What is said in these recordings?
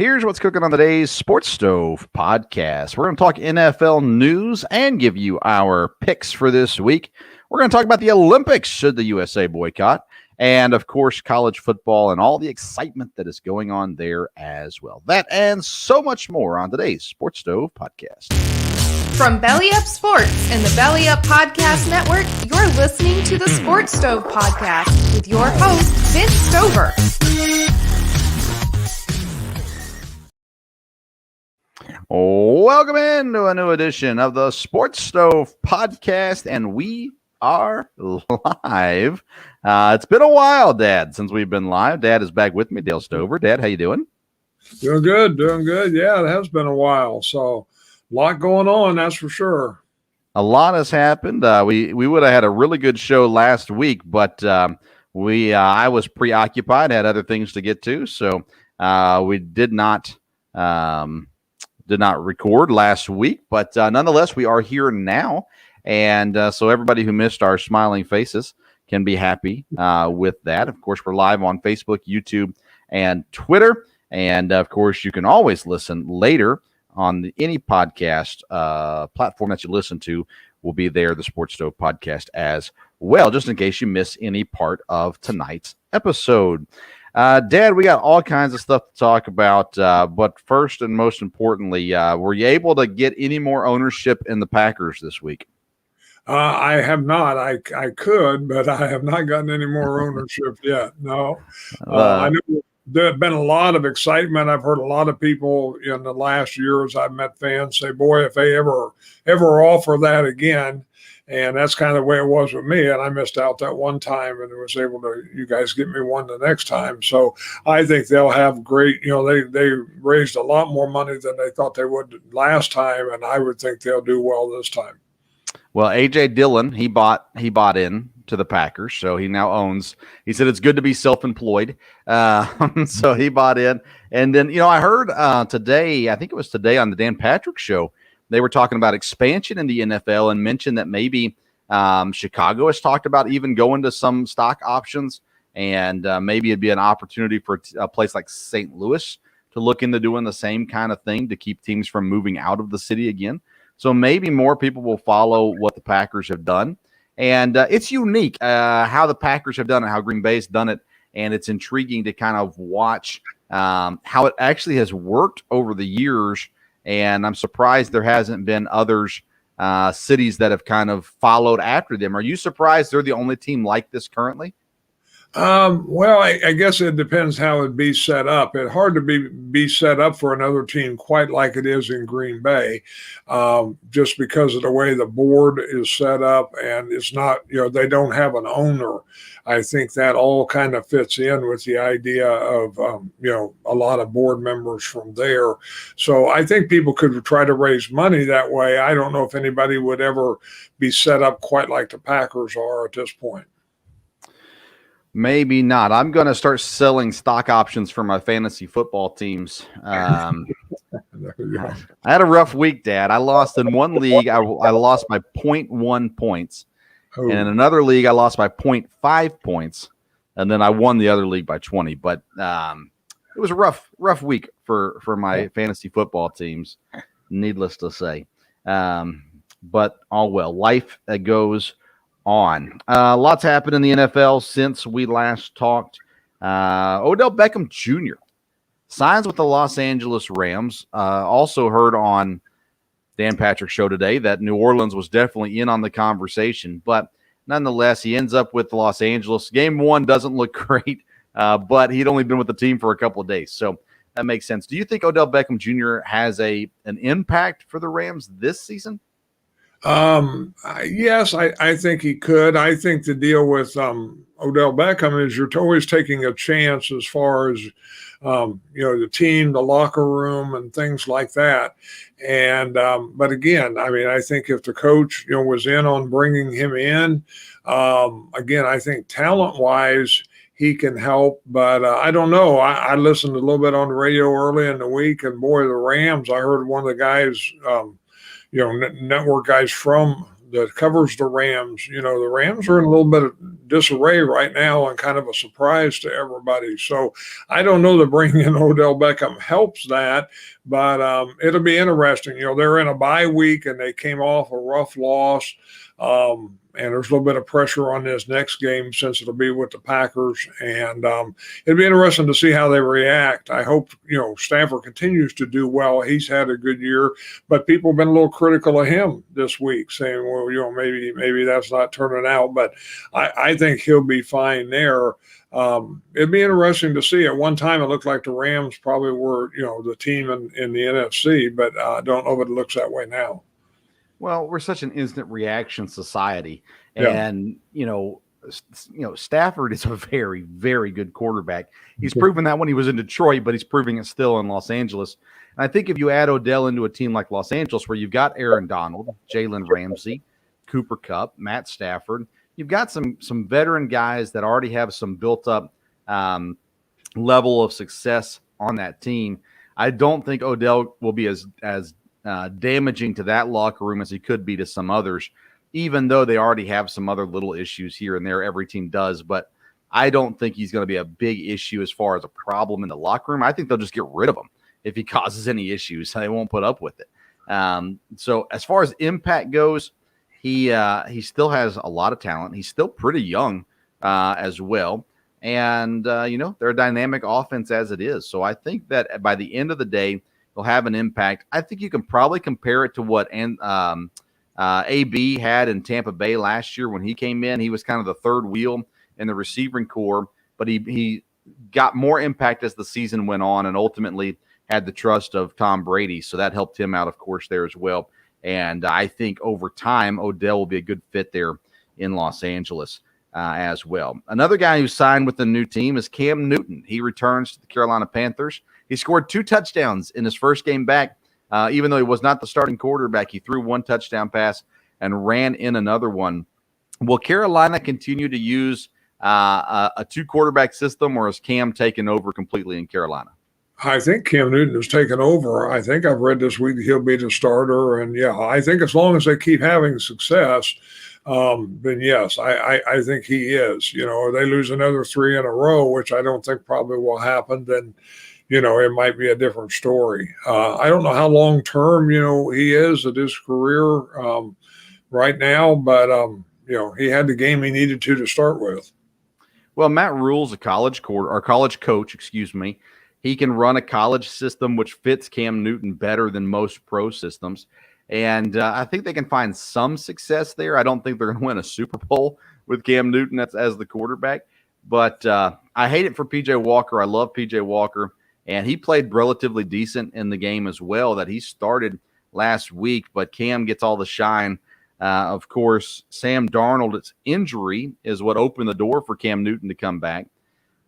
Here's what's cooking on today's Sports Stove podcast. We're going to talk NFL news and give you our picks for this week. We're going to talk about the Olympics, should the USA boycott, and, of course, college football and all the excitement that is going on there as well. That and so much more on today's Sports Stove podcast. From Belly Up Sports and the Belly Up Podcast Network, you're listening to the Sports Stove podcast with your host, Vince Stover. Welcome into a new edition of the Sports Stove podcast, and we are live. It's been a while, Dad, since we've been live. Dad is back with me, Dale Stover. Dad, how you doing? Doing good. Yeah, it has been a while, so a lot going on, that's for sure. A lot has happened. We would have had a really good show last week, but I was preoccupied, had other things to get to, so we did not record last week. But nonetheless, we are here now, and so everybody who missed our smiling faces can be happy with that. Of course, we're live on Facebook, YouTube, and Twitter, and of course, you can always listen later on any podcast platform that you listen to. Will be there, the Sports Stove podcast as well, just in case you miss any part of tonight's episode. Dad, we got all kinds of stuff to talk about, but first and most importantly, were you able to get any more ownership in the Packers this week? I have not. I could, but I have not gotten any more ownership yet. No. I know there's been a lot of excitement. I've heard a lot of people in the last years I've met fans say, boy, if they ever offer that again. And that's kind of the way it was with me. And I missed out that one time and was able to, you guys get me one the next time. So I think they'll have great, they raised a lot more money than they thought they would last time. And I would think they'll do well this time. Well, A.J. Dillon, he bought in to the Packers, so he now owns. He said it's good to be self-employed, so he bought in. And then, I heard today, I think it was today on the Dan Patrick Show, they were talking about expansion in the NFL and mentioned that maybe Chicago has talked about even going to some stock options, and maybe it'd be an opportunity for a place like St. Louis to look into doing the same kind of thing to keep teams from moving out of the city again. So maybe more people will follow what the Packers have done. And it's unique how the Packers have done it, how Green Bay's done it. And it's intriguing to kind of watch how it actually has worked over the years. And I'm surprised there hasn't been others, cities that have kind of followed after them. Are you surprised they're the only team like this currently? Well, I guess it depends how it'd be set up. It's hard to be set up for another team quite like it is in Green Bay, just because of the way the board is set up, and it's not, they don't have an owner. I think that all kind of fits in with the idea of, a lot of board members from there. So I think people could try to raise money that way. I don't know if anybody would ever be set up quite like the Packers are at this point. Maybe not. I'm going to start selling stock options for my fantasy football teams. I had a rough week, Dad. I lost in one league. I lost by 0.1 points. Oh. And in another league, I lost by 0.5 points. And then I won the other league by 20. But it was a rough week for my fantasy football teams, needless to say. But all well. Life goes on. Lots happened in the NFL since we last talked. Odell Beckham Jr. signs with the Los Angeles Rams. Also heard on Dan Patrick's show today that New Orleans was definitely in on the conversation, but nonetheless, he ends up with Los Angeles. Game one doesn't look great, but he'd only been with the team for a couple of days, so that makes sense. Do you think Odell Beckham Jr. has an impact for the Rams this season? Yes, I think he could. I think the deal with Odell Beckham is you're always taking a chance as far as the team, the locker room, and things like that. And but again, I think if the coach was in on bringing him in, again, I think talent-wise he can help. But I don't know. I listened a little bit on the radio early in the week, and boy, the Rams. I heard one of the guys. Network guys from that covers the Rams. You know, the Rams are in a little bit of disarray right now and kind of a surprise to everybody. So I don't know that bringing in Odell Beckham helps that, but it'll be interesting. You know, they're in a bye week and they came off a rough loss. And there's a little bit of pressure on this next game since it'll be with the Packers. And it'll be interesting to see how they react. I hope, you know, Stafford continues to do well. He's had a good year, but people have been a little critical of him this week, saying, well, you know, maybe that's not turning out. But I think he'll be fine there. It'd be interesting to see. At one time, it looked like the Rams probably were, you know, the team in the NFC, but I don't know if it looks that way now. Well, we're such an instant reaction society, and you know, Stafford is a very, very good quarterback. He's proven that when he was in Detroit, but he's proving it still in Los Angeles. And I think if you add Odell into a team like Los Angeles, where you've got Aaron Donald, Jalen Ramsey, Cooper Kupp, Matt Stafford, you've got some veteran guys that already have some built-up level of success on that team. I don't think Odell will be as damaging to that locker room as he could be to some others, even though they already have some other little issues here and there. Every team does, but I don't think he's going to be a big issue as far as a problem in the locker room. I think they'll just get rid of him if he causes any issues. They won't put up with it. So as far as impact goes, he still has a lot of talent. He's still pretty young as well. And, you know, they're a dynamic offense as it is. So I think that by the end of the day, they'll have an impact. I think you can probably compare it to what AB had in Tampa Bay last year when he came in. He was kind of the third wheel in the receiving core, but he got more impact as the season went on and ultimately had the trust of Tom Brady. So that helped him out, of course, there as well. And I think over time, Odell will be a good fit there in Los Angeles as well. Another guy who signed with the new team is Cam Newton. He returns to the Carolina Panthers. He scored 2 touchdowns in his first game back. Even though he was not the starting quarterback, he threw 1 touchdown pass and ran in another one. Will Carolina continue to use a 2-quarterback system, or is Cam taken over completely in Carolina? I think Cam Newton has taken over. I think I've read this week that he'll be the starter. And, yeah, I think as long as they keep having success, then, yes, I think he is. You know, if they lose another 3 in a row, which I don't think probably will happen, then – you know, it might be a different story. I don't know how long-term, you know, he is at his career right now, but, you know, he had the game he needed to start with. Well, Matt Rule's a college coach, excuse me. He can run a college system which fits Cam Newton better than most pro systems. And I think they can find some success there. I don't think they're going to win a Super Bowl with Cam Newton as the quarterback. But I hate it for P.J. Walker. I love P.J. Walker. And he played relatively decent in the game as well that he started last week, but Cam gets all the shine. Of course, Sam Darnold's injury is what opened the door for Cam Newton to come back.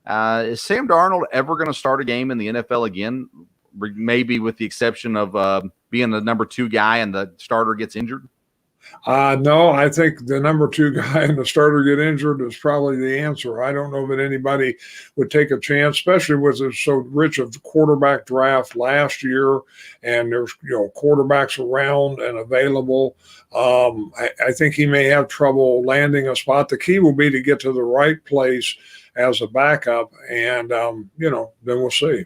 Is Sam Darnold ever going to start a game in the NFL again? Maybe with the exception of being the number 2 guy and the starter gets injured? No, I think the number 2 guy and the starter get injured is probably the answer. I don't know that anybody would take a chance, especially with it so rich of the quarterback draft last year, and there's, you know, quarterbacks around and available. I think he may have trouble landing a spot. The key will be to get to the right place as a backup, and you know, then we'll see.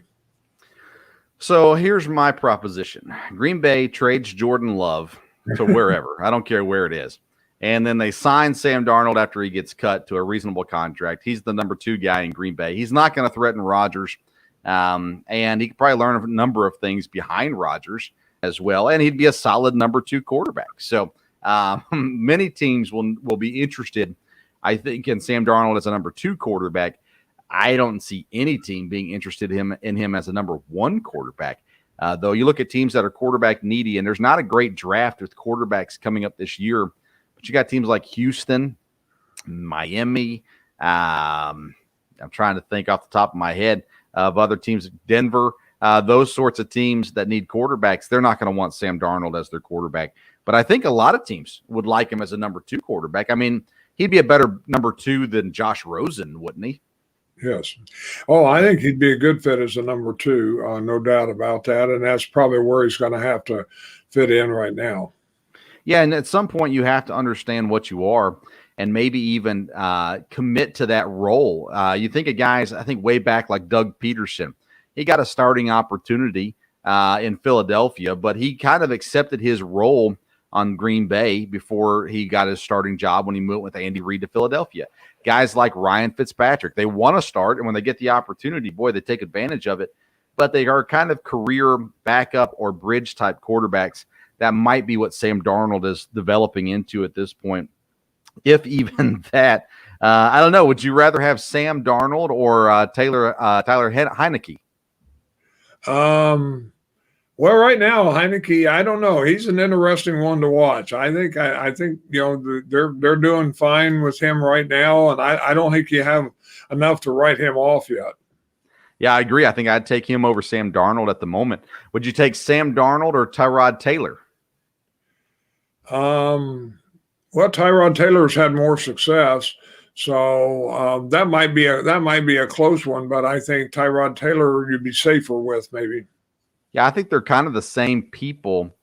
So here's my proposition: Green Bay trades Jordan Love to wherever. I don't care where it is. And then they sign Sam Darnold after he gets cut to a reasonable contract. He's the number 2 guy in Green Bay. He's not going to threaten Rodgers. And he could probably learn a number of things behind Rodgers as well. And he'd be a solid number 2 quarterback. So many teams will be interested, I think, in Sam Darnold as a number 2 quarterback. I don't see any team being interested in him as a number 1 quarterback. Though you look at teams that are quarterback needy, and there's not a great draft with quarterbacks coming up this year, but you got teams like Houston, Miami. I'm trying to think off the top of my head of other teams, Denver, those sorts of teams that need quarterbacks. They're not going to want Sam Darnold as their quarterback. But I think a lot of teams would like him as a number 2 quarterback. I mean, he'd be a better number 2 than Josh Rosen, wouldn't he? Yes. Oh, I think he'd be a good fit as a number 2, no doubt about that. And that's probably where he's going to have to fit in right now. Yeah, and at some point you have to understand what you are and maybe even commit to that role. You think of guys, I think way back like Doug Peterson. He got a starting opportunity in Philadelphia, but he kind of accepted his role on Green Bay before he got his starting job when he moved with Andy Reid to Philadelphia. Guys like Ryan Fitzpatrick, they want to start, and when they get the opportunity, boy, they take advantage of it. But they are kind of career backup or bridge type quarterbacks. That might be what Sam Darnold is developing into at this point, if even that. I don't know. Would you rather have Sam Darnold or Tyler Heineke? Well, right now, Heineke, I don't know. He's an interesting one to watch. I think they're doing fine with him right now, and I don't think you have enough to write him off yet. Yeah, I agree. I think I'd take him over Sam Darnold at the moment. Would you take Sam Darnold or Tyrod Taylor? Well, Tyrod Taylor's had more success, so that might be a close one. But I think Tyrod Taylor you'd be safer with maybe. Yeah, I think they're kind of the same people,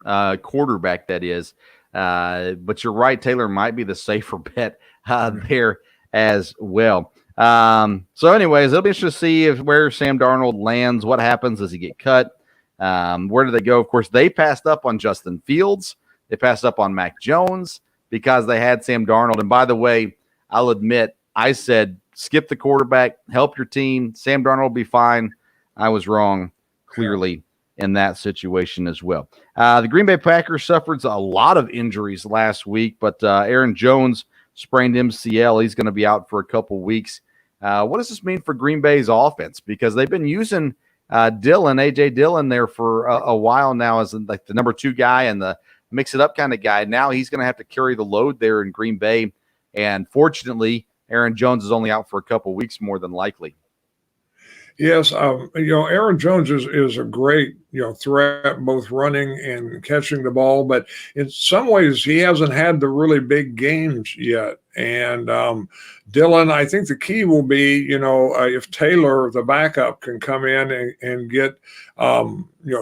quarterback that is. But you're right, Taylor might be the safer bet there as well. So anyways, it'll be interesting to see where Sam Darnold lands. What happens? Does he get cut? Where do they go? Of course, they passed up on Justin Fields. They passed up on Mac Jones because they had Sam Darnold. And by the way, I'll admit, I said, skip the quarterback, help your team. Sam Darnold will be fine. I was wrong, clearly, in that situation as well. The Green Bay Packers suffered a lot of injuries last week, but Aaron Jones sprained MCL. He's going to be out for a couple weeks. What does this mean for Green Bay's offense? Because they've been using A.J. Dillon there for a while now as like the number 2 guy and the mix-it-up kind of guy. Now he's going to have to carry the load there in Green Bay. And fortunately, Aaron Jones is only out for a couple weeks more than likely. Yes, Aaron Jones is a great, threat, both running and catching the ball. But in some ways, he hasn't had the really big games yet. And Dillon, I think the key will be, if Taylor, the backup, can come in and get,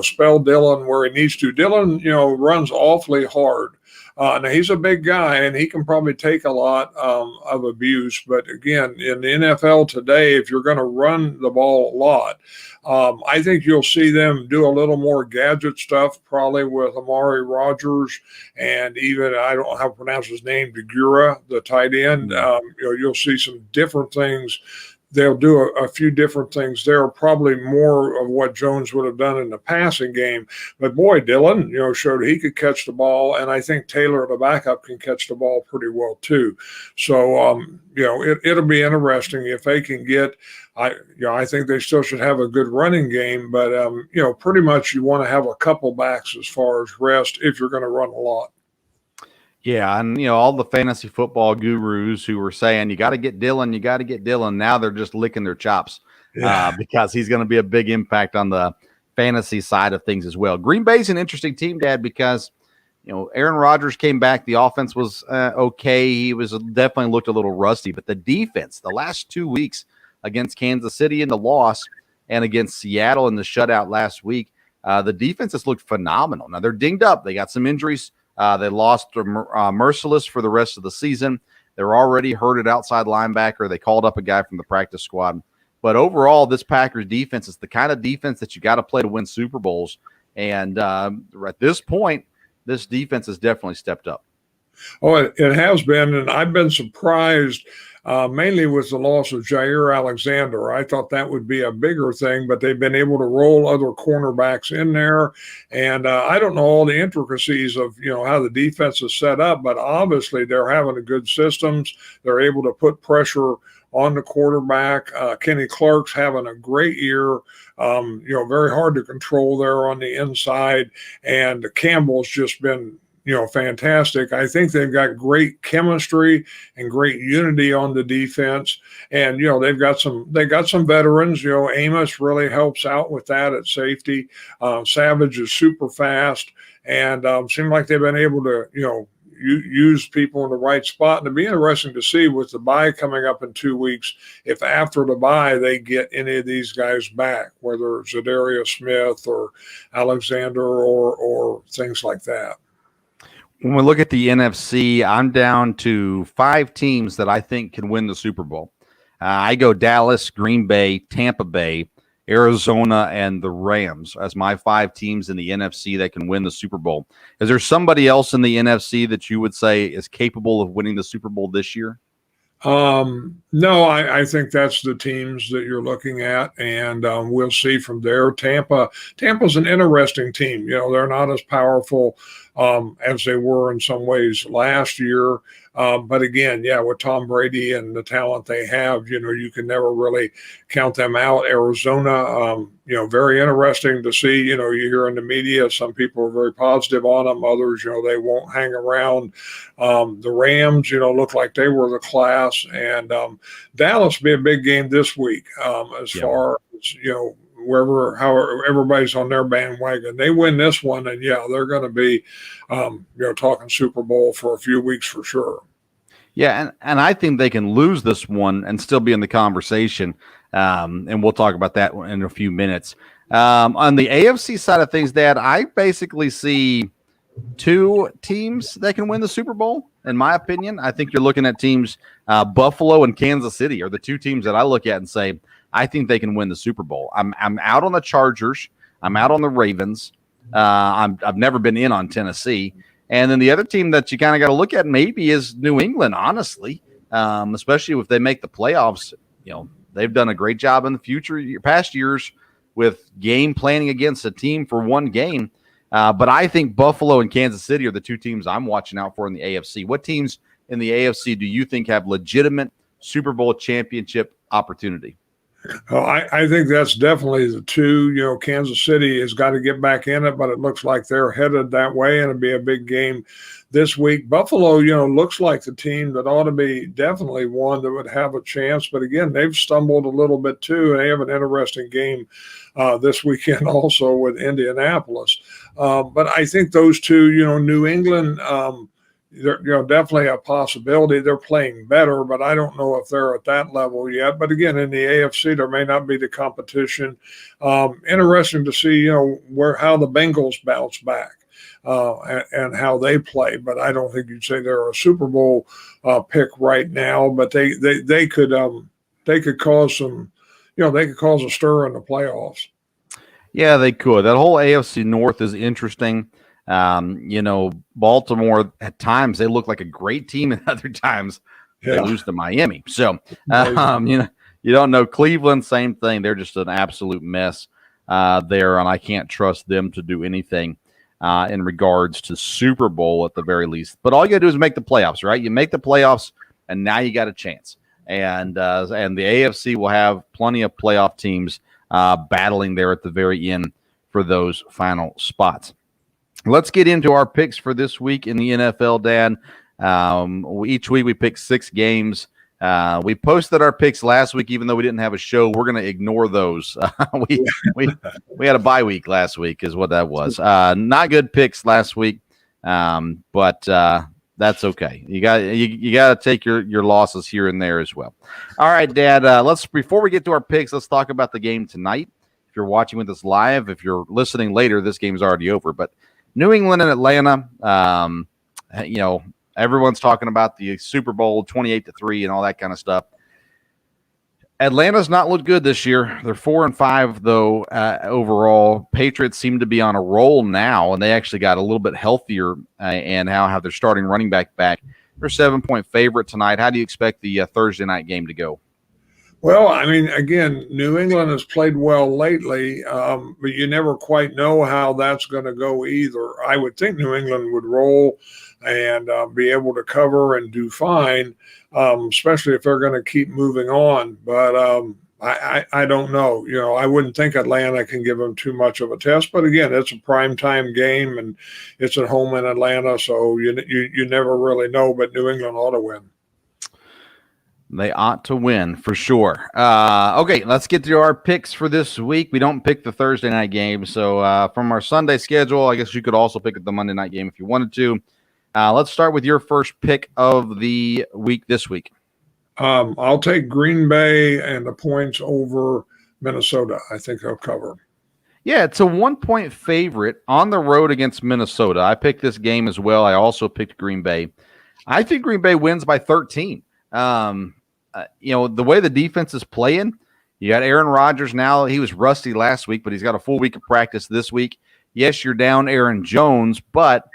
spell Dillon where he needs to. Dillon, runs awfully hard. Now, he's a big guy, and he can probably take a lot of abuse. But again, in the NFL today, if you're going to run the ball a lot, I think you'll see them do a little more gadget stuff, probably with Amari Rodgers and even, I don't know how to pronounce his name, Degura, the tight end. You'll see some different things. They'll do a few different things there, probably more of what Jones would have done in the passing game. But boy, Dillon, showed he could catch the ball, and I think Taylor, the backup, can catch the ball pretty well too. So, it'll be interesting if they can get. I think they still should have a good running game, but pretty much you want to have a couple backs as far as rest if you're going to run a lot. Yeah, and all the fantasy football gurus who were saying you got to get Dillon, now they're just licking their chops because he's going to be a big impact on the fantasy side of things as well. Green Bay's an interesting team, Dad, because Aaron Rodgers came back. The offense was okay. He was definitely looked a little rusty, but the defense, the last 2 weeks against Kansas City in the loss and against Seattle in the shutout last week, the defense has looked phenomenal. Now they're dinged up. They got some injuries. They lost Merciless for the rest of the season. They're already hurt at outside linebacker. They called up a guy from the practice squad. But overall, this Packers defense is the kind of defense that you got to play to win Super Bowls. And at this point, this defense has definitely stepped up. Oh, it has been. And I've been surprised mainly with the loss of Jair Alexander. I thought that would be a bigger thing, but they've been able to roll other cornerbacks in there. And I don't know all the intricacies of, how the defense is set up, but obviously they're having a good systems. They're able to put pressure on the quarterback. Kenny Clark's having a great year, very hard to control there on the inside. And Campbell's just been fantastic. I think they've got great chemistry and great unity on the defense. And, they've got some veterans. Amos really helps out with that at safety. Savage is super fast and seem like they've been able to, use people in the right spot. And it'd be interesting to see with the bye coming up in 2 weeks, if after the bye they get any of these guys back, whether it's Zadarius Smith or Alexander or things like that. When we look at the NFC, I'm down to 5 teams that I think can win the Super Bowl. I go Dallas, Green Bay, Tampa Bay, Arizona, and the Rams as my 5 teams in the NFC that can win the Super Bowl. Is there somebody else in the NFC that you would say is capable of winning the Super Bowl this year? No, I think that's the teams that you're looking at, and we'll see from there. Tampa's an interesting team. They're not as powerful as they were in some ways last year. But again, with Tom Brady and the talent they have, you can never really count them out. Arizona, very interesting to see. You hear in the media, some people are very positive on them. Others, they won't hang around. The Rams, look like they were the class. And Dallas will be a big game this week as far as, however everybody's on their bandwagon. They win this one, and they're going to be, talking Super Bowl for a few weeks for sure. Yeah, and I think they can lose this one and still be in the conversation, and we'll talk about that in a few minutes. On the AFC side of things, Dad, I basically see 2 teams that can win the Super Bowl, in my opinion. I think you're looking at teams, Buffalo and Kansas City are the 2 teams that I look at and say, I think they can win the Super Bowl. I'm out on the Chargers. I'm out on the Ravens. I've never been in on Tennessee. And then the other team that you kind of got to look at maybe is New England, honestly, especially if they make the playoffs. They've done a great job in the past years with game planning against a team for one game. But I think Buffalo and Kansas City are the 2 teams I'm watching out for in the AFC. What teams in the AFC do you think have legitimate Super Bowl championship opportunity? I think that's definitely the 2. Kansas City has got to get back in it, but it looks like they're headed that way, and it'll be a big game this week. Buffalo, looks like the team that ought to be definitely one that would have a chance. But again, they've stumbled a little bit too, and they have an interesting game this weekend also with Indianapolis. But I think those 2, New England, they're definitely a possibility. They're playing better, but I don't know if they're at that level yet. But again, in the AFC, there may not be the competition. Interesting to see, how the Bengals bounce back and how they play. But I don't think you'd say they're a Super Bowl pick right now. But they could cause some, they could cause a stir in the playoffs. Yeah, they could. That whole AFC North is interesting. Baltimore at times they look like a great team, and other times they lose to Miami. So, you don't know. Cleveland, same thing. They're just an absolute mess there, and I can't trust them to do anything in regards to Super Bowl at the very least. But all you got to do is make the playoffs, right? You make the playoffs, and now you got a chance. And the AFC will have plenty of playoff teams battling there at the very end for those final spots. Let's get into our picks for this week in the NFL, Dan. Each week we pick 6 games. We posted our picks last week, even though we didn't have a show. We're going to ignore those. We had a bye week last week, is what that was. Not good picks last week, but that's okay. You got to take your losses here and there as well. All right, Dad. Before we get to our picks, let's talk about the game tonight. If you're watching with us live, if you're listening later, this game's already over, but New England and Atlanta, everyone's talking about the Super Bowl 28-3 and all that kind of stuff. Atlanta's not looked good this year. They're 4-5 though overall. Patriots seem to be on a roll now, and they actually got a little bit healthier and how they're starting running back. They're 7-point favorite tonight. How do you expect the Thursday night game to go? Well, I mean, again, New England has played well lately, but you never quite know how that's going to go either. I would think New England would roll and be able to cover and do fine, especially if they're going to keep moving on. But I don't know. I wouldn't think Atlanta can give them too much of a test. But again, it's a primetime game, and it's at home in Atlanta, so you never really know. But New England ought to win. They ought to win for sure. Okay, let's get to our picks for this week. We don't pick the Thursday night game. So from our Sunday schedule, I guess you could also pick the Monday night game if you wanted to. Let's start with your first pick of the week this week. I'll take Green Bay and the points over Minnesota. I think they'll cover. Yeah, it's a 1-point favorite on the road against Minnesota. I picked this game as well. I also picked Green Bay. I think Green Bay wins by 13. The way the defense is playing, you got Aaron Rodgers now. He was rusty last week, but he's got a full week of practice this week. Yes, you're down Aaron Jones, but,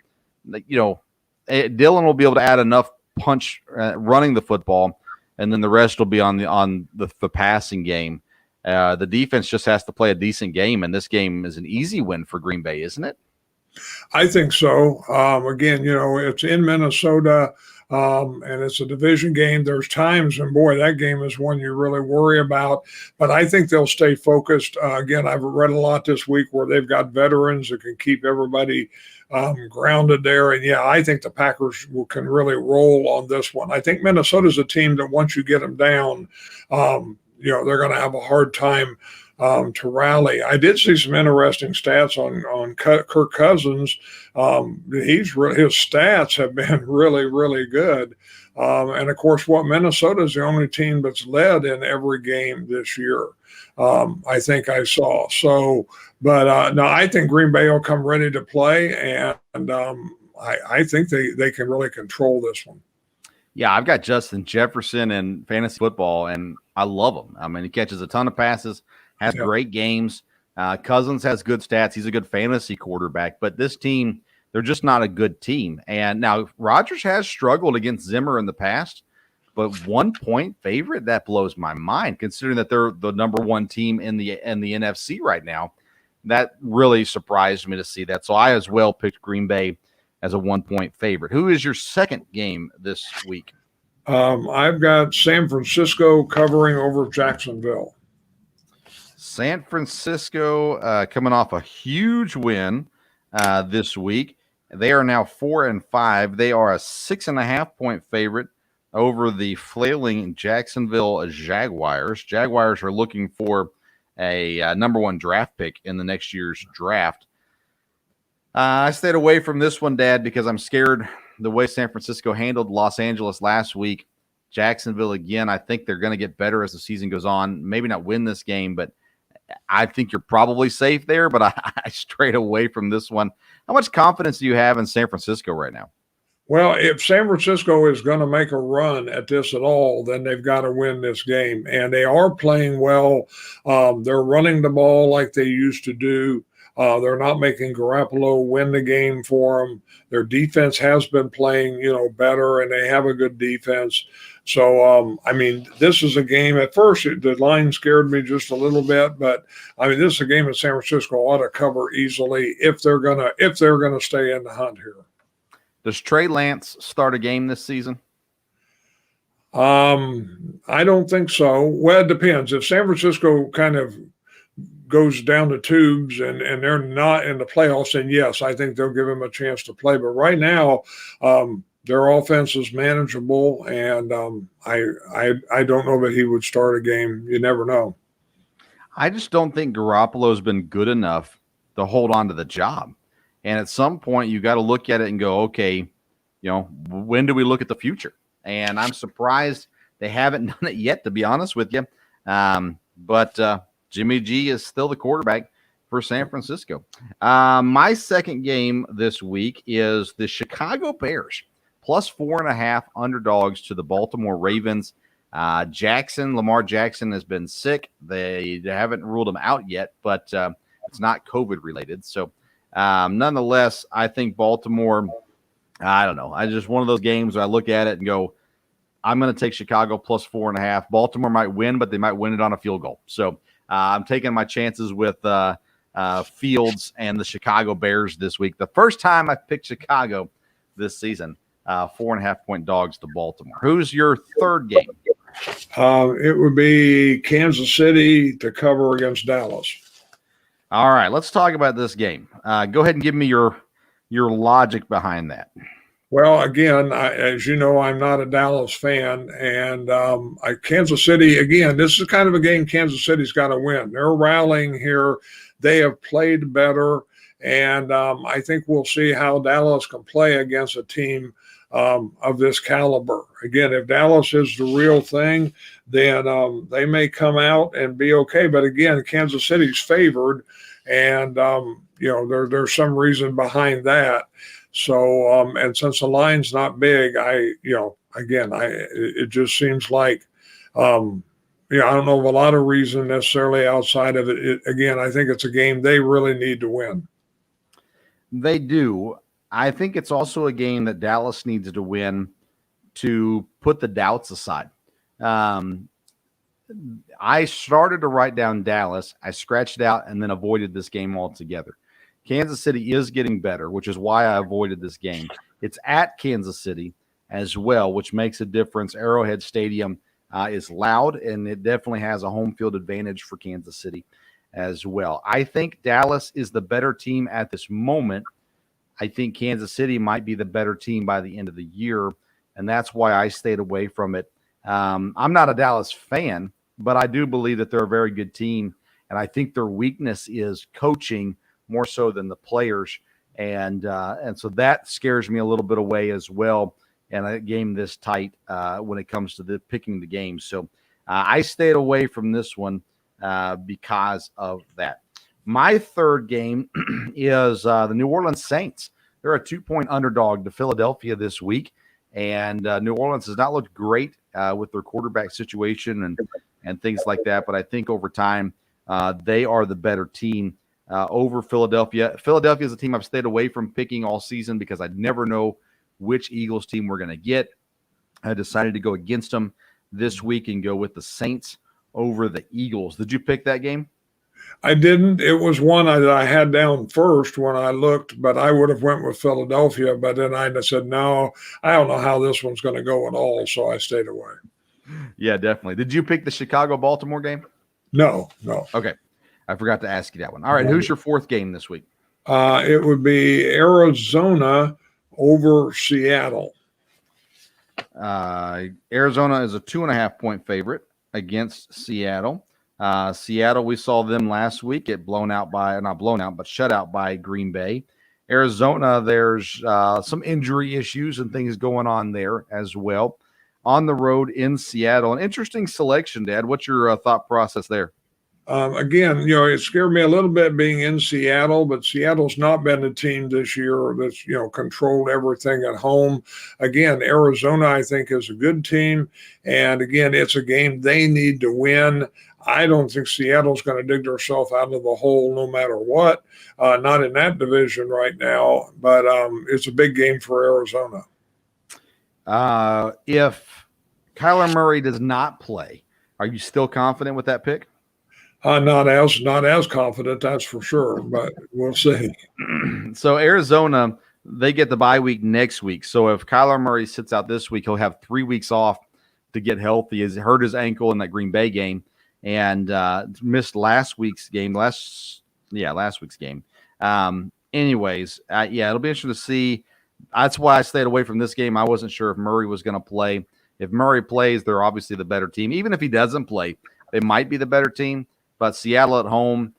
Dillon will be able to add enough punch running the football, and then the rest will be on the passing game. The defense just has to play a decent game, and this game is an easy win for Green Bay, isn't it? I think so. Again, it's in Minnesota, and it's a division game. There's times, and boy, that game is one you really worry about. But I think they'll stay focused. Again, I've read a lot this week where they've got veterans that can keep everybody grounded there. And, yeah, I think the Packers can really roll on this one. I think Minnesota's a team that once you get them down, they're going to have a hard time to rally. I did see some interesting stats on Kirk Cousins. His stats have been really, really good. And of course, Minnesota is the only team that's led in every game this year. I think I saw. So, but no, I think Green Bay will come ready to play, and I think they can really control this one. Yeah, I've got Justin Jefferson in fantasy football, and I love him. I mean, he catches a ton of passes, has great games. Cousins has good stats. He's a good fantasy quarterback. But this team, they're just not a good team. And now Rodgers has struggled against Zimmer in the past, but 1-point favorite, that blows my mind, considering that they're the number one team in the NFC right now. That really surprised me to see that. So I as well picked Green Bay as a 1-point favorite. Who is your second game this week? I've got San Francisco covering over Jacksonville. San Francisco coming off a huge win this week. They are now 4-5. They are a 6.5-point favorite over the flailing Jacksonville Jaguars. Jaguars are looking for a number one draft pick in the next year's draft. I stayed away from this one, Dad, because I'm scared the way San Francisco handled Los Angeles last week. Jacksonville, again, I think they're going to get better as the season goes on. Maybe not win this game, but I think you're probably safe there, but I strayed away from this one. How much confidence do you have in San Francisco right now? Well, if San Francisco is going to make a run at this at all, then they've got to win this game. And they are playing well. They're running the ball like they used to do. They're not making Garoppolo win the game for them. Their defense has been playing, better, and they have a good defense. So, this is a game. At first, the line scared me just a little bit, but this is a game that San Francisco ought to cover easily if they're gonna stay in the hunt here. Does Trey Lance start a game this season? I don't think so. Well, it depends. If San Francisco kind of goes down the tubes and they're not in the playoffs, then yes, I think they'll give him a chance to play. But right now, their offense is manageable, and I don't know that he would start a game. You never know. I just don't think Garoppolo's been good enough to hold on to the job. And at some point, you got to look at it and go, okay, when do we look at the future? And I'm surprised they haven't done it yet, to be honest with you. But Jimmy G is still the quarterback for San Francisco. My second game this week is the Chicago Bears, plus 4.5 underdogs to the Baltimore Ravens. Lamar Jackson has been sick. They haven't ruled him out yet, but it's not COVID related. So nonetheless, I think Baltimore, I don't know. I just one of those games where I look at it and go, I'm going to take Chicago plus 4.5. Baltimore might win, but they might win it on a field goal. So I'm taking my chances with Fields and the Chicago Bears this week. The first time I picked Chicago this season, 4.5-point dogs to Baltimore. Who's your third game? It would be Kansas City to cover against Dallas. All right, let's talk about this game. Go ahead and give me your logic behind that. Well, again, as you know, I'm not a Dallas fan, and Kansas City, again, this is kind of a game Kansas City's got to win. They're rallying here. They have played better, and I think we'll see how Dallas can play against a team of this caliber. Again, if Dallas is the real thing, then they may come out and be okay. But again, Kansas City's favored, and there's some reason behind that. So and since the line's not big, it just seems like I don't know of a lot of reason necessarily outside of it. Again, I think it's a game they really need to win. They do. I think it's also a game that Dallas needs to win to put the doubts aside. I started to write down Dallas. I scratched it out and then avoided this game altogether. Kansas City is getting better, which is why I avoided this game. It's at Kansas City as well, which makes a difference. Arrowhead Stadium is loud, and it definitely has a home field advantage for Kansas City as well. I think Dallas is the better team at this moment. I think Kansas City might be the better team by the end of the year, and that's why I stayed away from it. I'm not a Dallas fan, but I do believe that they're a very good team, and I think their weakness is coaching more so than the players, and so that scares me a little bit away as well. And a game this tight when it comes to picking the game. So I stayed away from this one because of that. My third game is the New Orleans Saints. They're a 2-point underdog to Philadelphia this week. And New Orleans has not looked great with their quarterback situation and things like that. But I think over time, they are the better team over Philadelphia. Philadelphia is a team I've stayed away from picking all season because I never know which Eagles team we're going to get. I decided to go against them this week and go with the Saints over the Eagles. Did you pick that game? I didn't. It was one that I had down first when I looked, but I would have went with Philadelphia. But then I said, no, I don't know how this one's going to go at all, so I stayed away. Yeah, definitely. Did you pick the Chicago-Baltimore game? No. Okay. I forgot to ask you that one. All right, who's your fourth game this week? It would be Arizona over Seattle. Arizona is a 2.5-point favorite against Seattle. Seattle, we saw them last week get shut out by Green Bay. Arizona, there's some injury issues and things going on there as well. On the road in Seattle, an interesting selection, Dad. What's your thought process there? Again, it scared me a little bit being in Seattle, but Seattle's not been a team this year that's, controlled everything at home. Again, Arizona, I think, is a good team. And again, it's a game they need to win. I don't think Seattle's going to dig themselves out of the hole no matter what. Not in that division right now, but it's a big game for Arizona. If Kyler Murray does not play, are you still confident with that pick? Not as confident, that's for sure, but we'll see. So Arizona, they get the bye week next week. So if Kyler Murray sits out this week, he'll have 3 weeks off to get healthy. He hurt his ankle in that Green Bay game and missed last week's game. Last week's game. Anyways, it'll be interesting to see. That's why I stayed away from this game. I wasn't sure if Murray was going to play. If Murray plays, they're obviously the better team. Even if he doesn't play, they might be the better team. But Seattle at home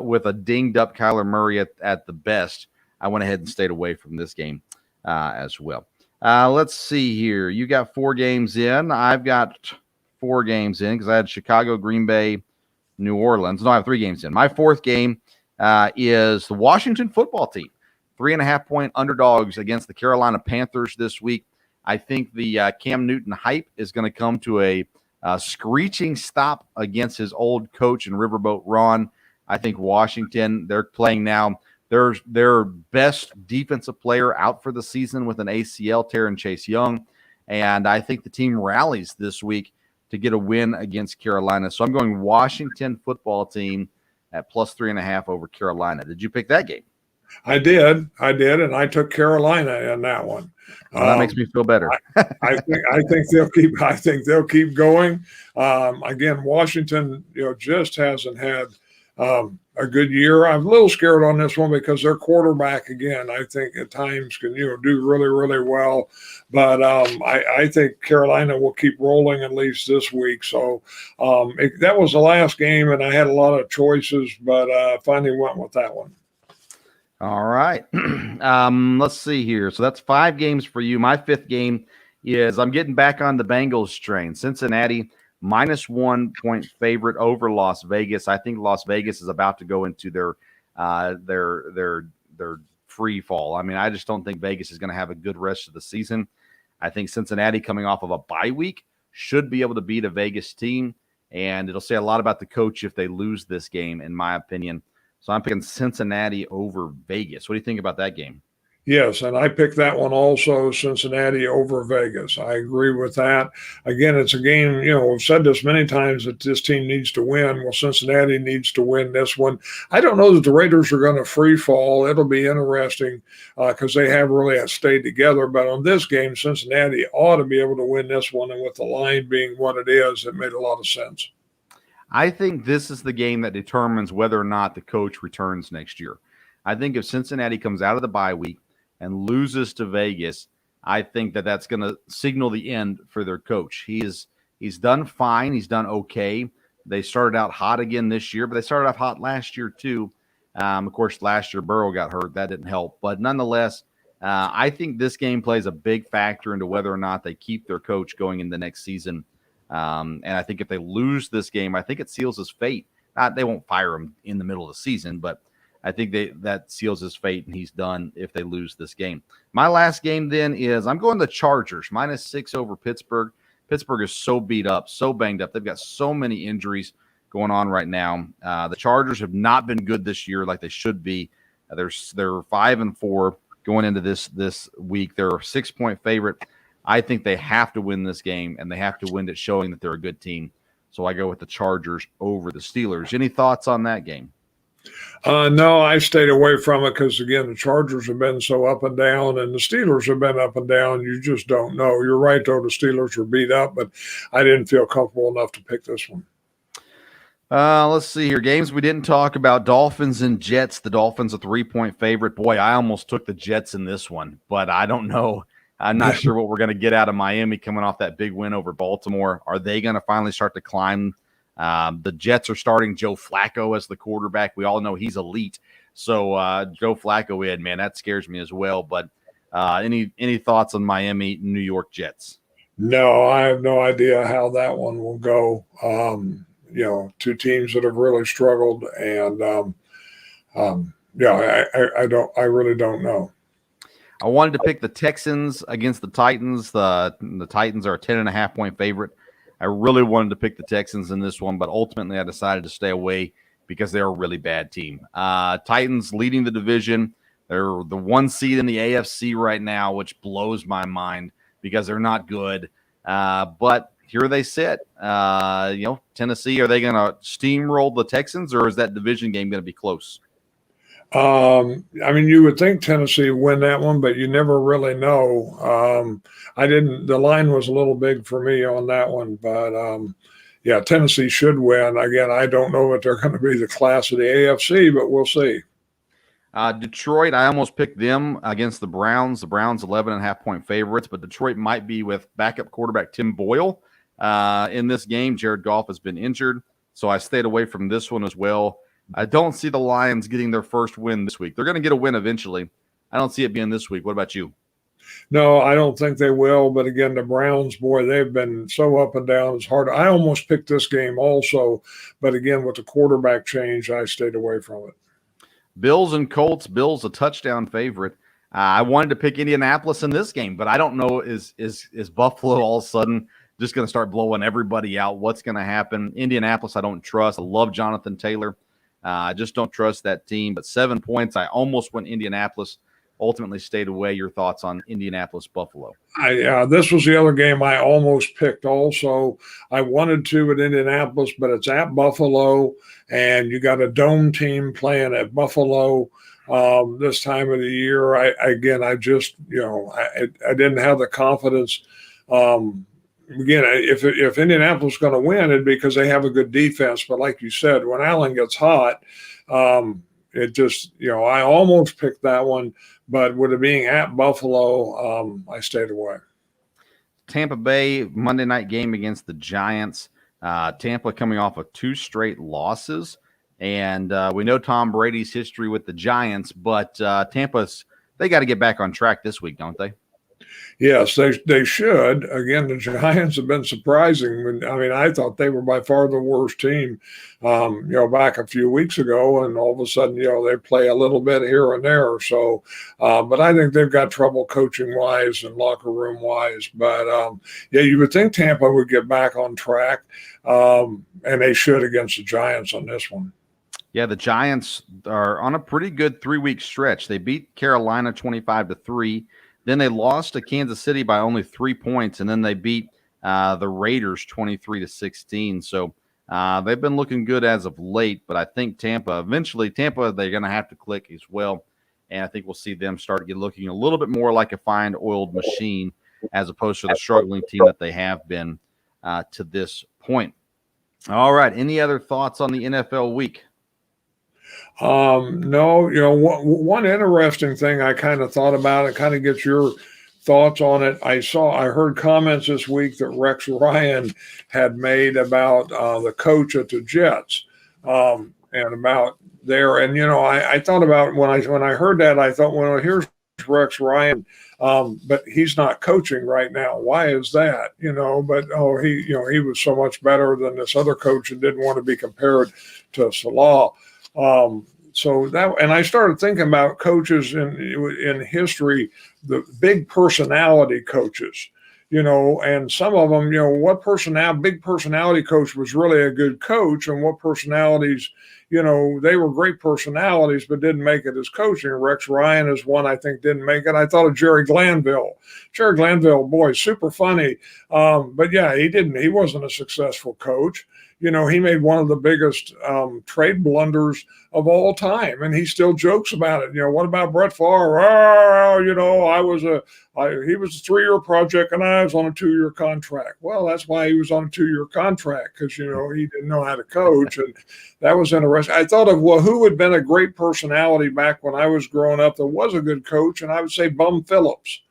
with a dinged-up Kyler Murray at the best, I went ahead and stayed away from this game as well. Let's see here. You got 4 games in. I've got 4 games in because I had Chicago, Green Bay, New Orleans. No, I have 3 games in. My 4th game is the Washington football team. 3.5-point underdogs against the Carolina Panthers this week. I think the Cam Newton hype is going to come to a screeching stop against his old coach and Riverboat Ron. I think Washington, they're playing now. Their best defensive player out for the season with an ACL tear in Chase Young. And I think the team rallies this week to get a win against Carolina. So I'm going Washington football team at plus 3.5 over Carolina. Did you pick that game? I did, and I took Carolina in that one. Well, that makes me feel better. I think they'll keep going. Again, Washington, just hasn't had a good year. I'm a little scared on this one because their quarterback, again, I think at times can do really, really well. But I think Carolina will keep rolling at least this week. So that was the last game, and I had a lot of choices, but finally went with that one. All right. Let's see here. So that's 5 games for you. My 5th game is I'm getting back on the Bengals train. Cincinnati -1 point favorite over Las Vegas. I think Las Vegas is about to go into their free fall. I mean, I just don't think Vegas is going to have a good rest of the season. I think Cincinnati, coming off of a bye week, should be able to beat a Vegas team, and it'll say a lot about the coach if they lose this game, in my opinion. So I'm picking Cincinnati over Vegas. What do you think about that game? Yes, and I picked that one also, Cincinnati over Vegas. I agree with that. Again, it's a game, we've said this many times that this team needs to win. Well, Cincinnati needs to win this one. I don't know that the Raiders are going to free fall. It'll be interesting because they have really stayed together. But on this game, Cincinnati ought to be able to win this one. And with the line being what it is, it made a lot of sense. I think this is the game that determines whether or not the coach returns next year. I think if Cincinnati comes out of the bye week and loses to Vegas, I think that that's going to signal the end for their coach. He's done fine. He's done okay. They started out hot again this year, but they started off hot last year too. Of course, last year Burrow got hurt. That didn't help. But nonetheless, I think this game plays a big factor into whether or not they keep their coach going in the next season. And I think if they lose this game, I think it seals his fate. They won't fire him in the middle of the season, but I think that seals his fate, and he's done if they lose this game. My last game then is I'm going the Chargers, -6 over Pittsburgh. Pittsburgh is so beat up, so banged up. They've got so many injuries going on right now. The Chargers have not been good this year like they should be. They're 5-4 going into this week. They're a 6-point favorite. I think they have to win this game, and they have to win it showing that they're a good team. So I go with the Chargers over the Steelers. Any thoughts on that game? No, I stayed away from it because, again, the Chargers have been so up and down, and the Steelers have been up and down. You just don't know. You're right, though. The Steelers were beat up, but I didn't feel comfortable enough to pick this one. Let's see here. Games we didn't talk about. Dolphins and Jets. The Dolphins a 3-point favorite. Boy, I almost took the Jets in this one, but I don't know. I'm not sure what we're going to get out of Miami coming off that big win over Baltimore. Are they going to finally start to climb? The Jets are starting Joe Flacco as the quarterback. We all know he's elite. So Joe Flacco man, that scares me as well. But any thoughts on Miami, New York Jets? No, I have no idea how that one will go. Two teams that have really struggled, and I really don't know. I wanted to pick the Texans against the Titans. The Titans are a 10.5-point favorite. I really wanted to pick the Texans in this one, but ultimately I decided to stay away because they're a really bad team. Titans leading the division. They're the 1 seed in the AFC right now, which blows my mind because they're not good. But here they sit. Tennessee, are they going to steamroll the Texans, or is that division game going to be close? You would think Tennessee would win that one, but you never really know. The line was a little big for me on that one, but Tennessee should win. Again, I don't know if they're going to be the class of the AFC, but we'll see. Detroit, I almost picked them against the Browns. The Browns 11.5-point favorites, but Detroit might be with backup quarterback Tim Boyle in this game. Jared Goff has been injured, so I stayed away from this one as well. I don't see the Lions getting their first win this week. They're going to get a win eventually. I don't see it being this week. What about you? No, I don't think they will. But again, the Browns, boy, they've been so up and down. It's hard. I almost picked this game also. But again, with the quarterback change, I stayed away from it. Bills and Colts. Bills a touchdown favorite. I wanted to pick Indianapolis in this game, but I don't know, is Buffalo all of a sudden just going to start blowing everybody out? What's going to happen? Indianapolis, I don't trust. I love Jonathan Taylor. I just don't trust that team. But 7 points, I almost went Indianapolis, ultimately stayed away. Your thoughts on Indianapolis-Buffalo? This was the other game I almost picked also. I wanted to at Indianapolis, but it's at Buffalo, and you got a dome team playing at Buffalo this time of the year. I didn't have the confidence. Again, if Indianapolis is going to win, it'd be because they have a good defense. But like you said, when Allen gets hot, it just, I almost picked that one. But with it being at Buffalo, I stayed away. Tampa Bay, Monday night game against the Giants. Tampa coming off of 2 straight losses. And we know Tom Brady's history with the Giants, but Tampa's, they got to get back on track this week, don't they? Yes, they should. Again, the Giants have been surprising. I mean, I thought they were by far the worst team, back a few weeks ago, and all of a sudden, they play a little bit here and there. So, but I think they've got trouble coaching wise and locker room wise. But you would think Tampa would get back on track, and they should against the Giants on this one. Yeah, the Giants are on a pretty good 3-week stretch. They beat Carolina 25-3. Then they lost to Kansas City by only 3 points, and then they beat the Raiders 23-16. So they've been looking good as of late, but I think Tampa, they're going to have to click as well, and I think we'll see them start looking a little bit more like a fine-oiled machine as opposed to the struggling team that they have been to this point. All right, any other thoughts on the NFL week? No, one interesting thing I kind of thought about, and kind of get your thoughts on it. I heard comments this week that Rex Ryan had made about the coach at the Jets, and about there. And, I thought about when I heard that, I thought, well, here's Rex Ryan, but he's not coaching right now. Why is that? But he was so much better than this other coach and didn't want to be compared to Salah. And I started thinking about coaches in history, the big personality coaches, and some of them, what big personality coach was really a good coach, and what personalities, they were great personalities, but didn't make it as coaching. Rex Ryan is one I think didn't make it. I thought of Jerry Glanville. Jerry Glanville, boy, super funny. But yeah, he wasn't a successful coach. He made one of the biggest trade blunders of all time, and he still jokes about it. What about Brett Favre? He was a 3-year project, and I was on a 2-year contract. Well, that's why he was on a 2-year contract, because, he didn't know how to coach, and that was interesting. I thought of, who had been a great personality back when I was growing up that was a good coach, and I would say Bum Phillips.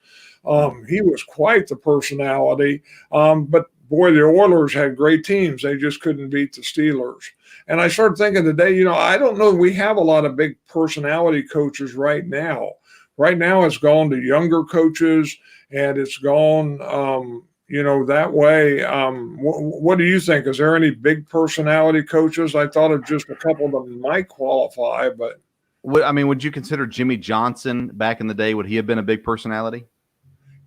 He was quite the personality, but boy, the Oilers had great teams. They just couldn't beat the Steelers. And I started thinking today, I don't know. We have a lot of big personality coaches right now. Right now, it's gone to younger coaches, and it's gone, that way. What do you think? Is there any big personality coaches? I thought of just a couple that might qualify, but. Would you consider Jimmy Johnson back in the day? Would he have been a big personality?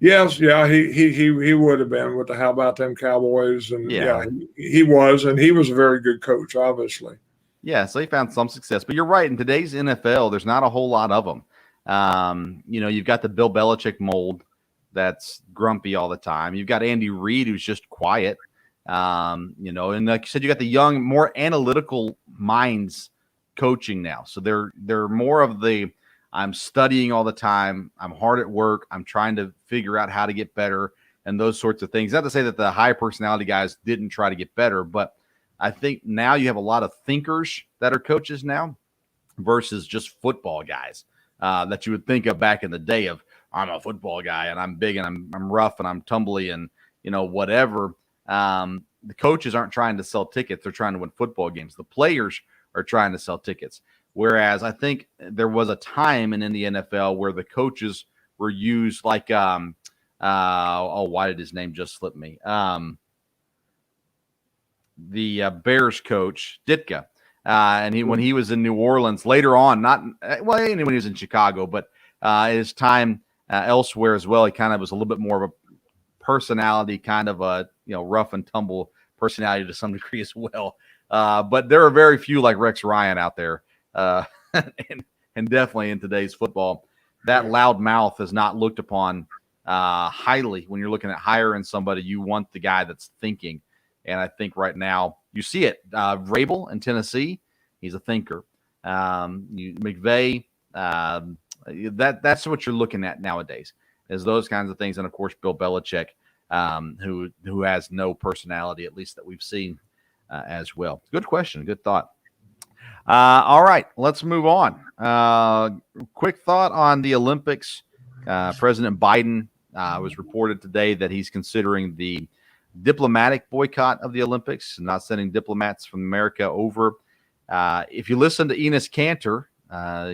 Yes, yeah, he would have been with the How About Them Cowboys, and he was, and he was a very good coach, obviously. Yeah, so he found some success, but you're right. In today's NFL, there's not a whole lot of them. You've got the Bill Belichick mold that's grumpy all the time. You've got Andy Reid, who's just quiet. And like you said, you got the young, more analytical minds coaching now. So they're more of the, I'm studying all the time, I'm hard at work, I'm trying to figure out how to get better, and those sorts of things. Not to say that the high personality guys didn't try to get better, but I think now you have a lot of thinkers that are coaches now versus just football guys that you would think of back in the day of, I'm a football guy and I'm big and I'm rough and I'm tumbly and whatever. The coaches aren't trying to sell tickets, they're trying to win football games. The players are trying to sell tickets. Whereas I think there was a time in the NFL where the coaches were used like why did his name just slip me? The Bears coach, Ditka. And when he was in New Orleans later on, when he was in Chicago, but his time elsewhere as well, he kind of was a little bit more of a personality, kind of a rough and tumble personality to some degree as well. But there are very few like Rex Ryan out there. And definitely in today's football, that loud mouth is not looked upon highly. When you're looking at hiring somebody, you want the guy that's thinking. And I think right now you see it. Vrabel in Tennessee, he's a thinker. McVay, that's what you're looking at nowadays, is those kinds of things. And of course, Bill Belichick, who has no personality, at least that we've seen as well. Good question. Good thought. All right, let's move on. Quick thought on the Olympics. President Biden was reported today that he's considering the diplomatic boycott of the Olympics, not sending diplomats from America over. If you listen to Enes Kanter,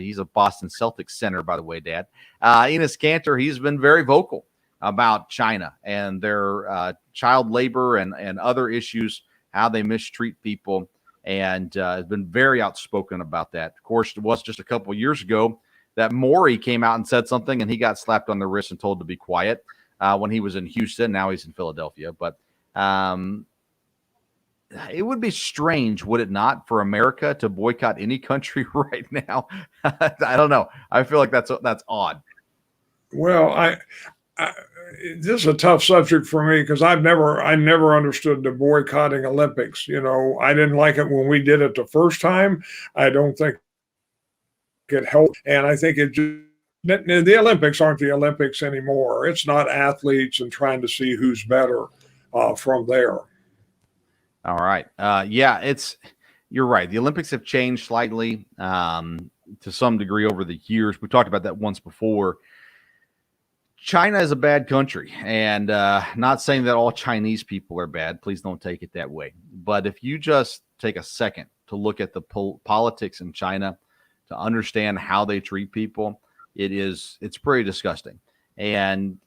he's a Boston Celtics center, by the way, Dad. Enes Kanter, he's been very vocal about China and their child labor and other issues, how they mistreat people, and has been very outspoken about that. Of course, it was just a couple of years ago that Maury came out and said something, and he got slapped on the wrist and told to be quiet when he was in Houston. Now he's in Philadelphia. But it would be strange, would it not, for America to boycott any country right now? I don't know. I feel like that's odd. Well, I this is a tough subject for me because I never understood the boycotting Olympics. You know, I didn't like it when we did it the first time. I don't think it helped, and I think it just. The Olympics aren't the Olympics anymore. It's not athletes and trying to see who's better from there. All right. You're right. The Olympics have changed slightly to some degree over the years. We talked about that once before. China is a bad country, and not saying that all Chinese people are bad. Please don't take it that way. But if you just take a second to look at the politics in China, to understand how they treat people, it's pretty disgusting. And,